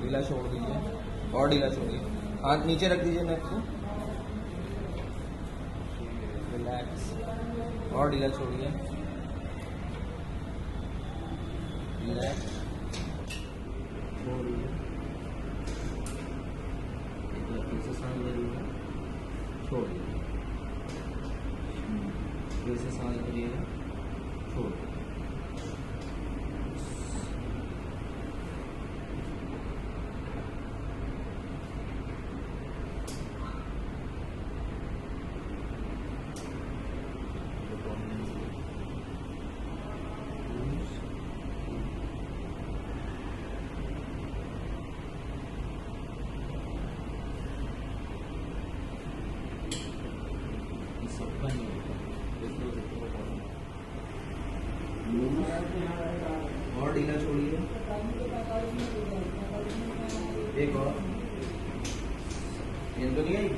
ढीला छोड़ दीजिए और ढीला छोड़िए। हाथ नीचे रख दीजिए नेक को, रिलैक्स और ढीला छोड़िए, रिलैक्स छोड़िए, फिर से सांस ले लीजिए, छोड़िए, फिर से सांस भरिएगा, छोड़िए। सबका नहीं होता, और ढीला छोड़िए, एक और, नींद तो नहीं आई।